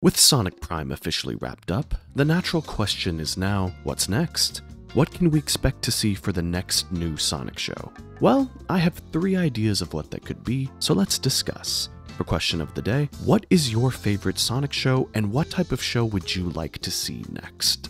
With Sonic Prime officially wrapped up, the natural question is now, what's next? What can we expect to see for the next new Sonic show? Well, I have 3 ideas of what that could be, so let's discuss. For question of the day, what is your favorite Sonic show and what type of show would you like to see next?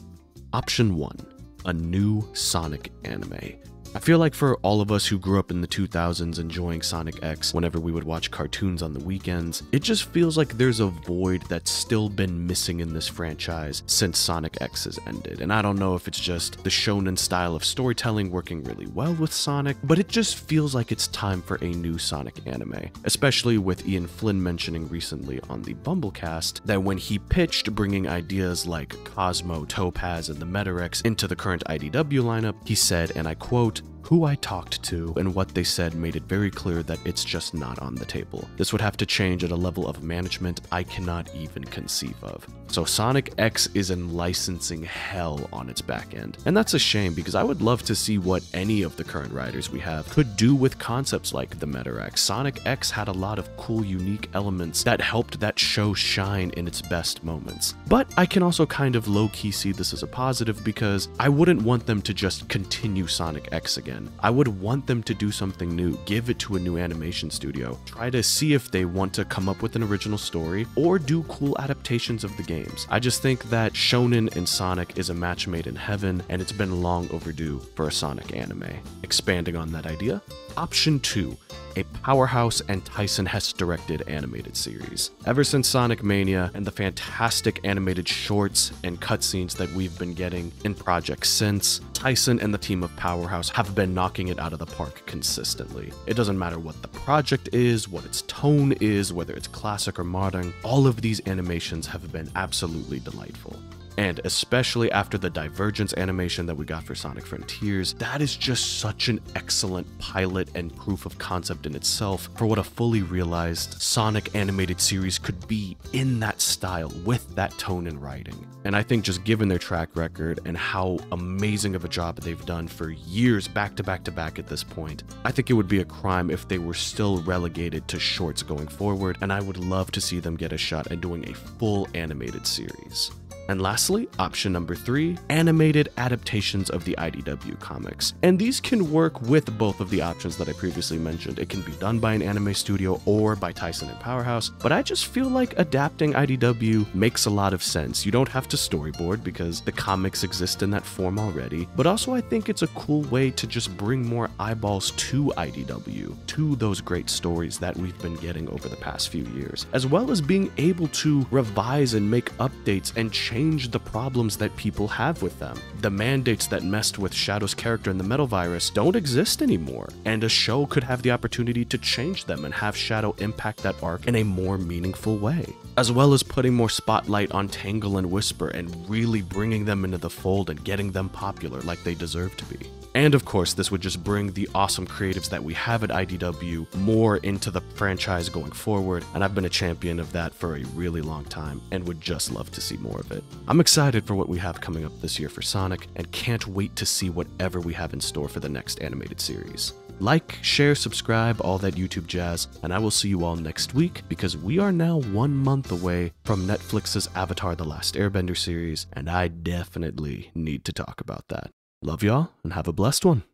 Option 1, a new Sonic anime. I feel like for all of us who grew up in the 2000s enjoying Sonic X whenever we would watch cartoons on the weekends, it just feels like there's a void that's still been missing in this franchise since Sonic X has ended. And I don't know if it's just the shonen style of storytelling working really well with Sonic, but it just feels like it's time for a new Sonic anime, especially with Ian Flynn mentioning recently on the Bumblecast that when he pitched bringing ideas like Cosmo, Topaz, and the Metarex into the current IDW lineup, he said, and I quote, "Who I talked to and what they said made it very clear that it's just not on the table. This would have to change at a level of management I cannot even conceive of." So Sonic X is in licensing hell on its back end. And that's a shame because I would love to see what any of the current writers we have could do with concepts like the Metarex. Sonic X had a lot of cool, unique elements that helped that show shine in its best moments. But I can also kind of low-key see this as a positive because I wouldn't want them to just continue Sonic X again. I would want them to do something new, give it to a new animation studio, try to see if they want to come up with an original story or do cool adaptations of the games. I just think that Shonen and Sonic is a match made in heaven and it's been long overdue for a Sonic anime. Expanding on that idea, Option 2, a Powerhouse and Tyson Hess directed animated series. Ever since Sonic Mania and the fantastic animated shorts and cutscenes that we've been getting in projects since, Tyson and the team of Powerhouse have been knocking it out of the park consistently. It doesn't matter what the project is, what its tone is, whether it's classic or modern, all of these animations have been absolutely delightful. And especially after the Divergence animation that we got for Sonic Frontiers, that is just such an excellent pilot and proof of concept in itself for what a fully realized Sonic animated series could be in that style with that tone and writing. And I think just given their track record and how amazing of a job they've done for years back to back to back at this point, I think it would be a crime if they were still relegated to shorts going forward, and I would love to see them get a shot at doing a full animated series. And lastly, option number 3, animated adaptations of the IDW comics. And these can work with both of the options that I previously mentioned. It can be done by an anime studio or by Tyson and Powerhouse, but I just feel like adapting IDW makes a lot of sense. You don't have to storyboard because the comics exist in that form already, but also I think it's a cool way to just bring more eyeballs to IDW, to those great stories that we've been getting over the past few years, as well as being able to revise and make updates and change the problems that people have with them. The mandates that messed with Shadow's character in the Metal Virus don't exist anymore, and a show could have the opportunity to change them and have Shadow impact that arc in a more meaningful way, as well as putting more spotlight on Tangle and Whisper and really bringing them into the fold and getting them popular like they deserve to be. And of course, this would just bring the awesome creatives that we have at IDW more into the franchise going forward, and I've been a champion of that for a really long time and would just love to see more of it. I'm excited for what we have coming up this year for Sonic and can't wait to see whatever we have in store for the next animated series. Like, share, subscribe, all that YouTube jazz, and I will see you all next week because we are now 1 month away from Netflix's Avatar: The Last Airbender series, and I definitely need to talk about that. Love y'all, and have a blessed one.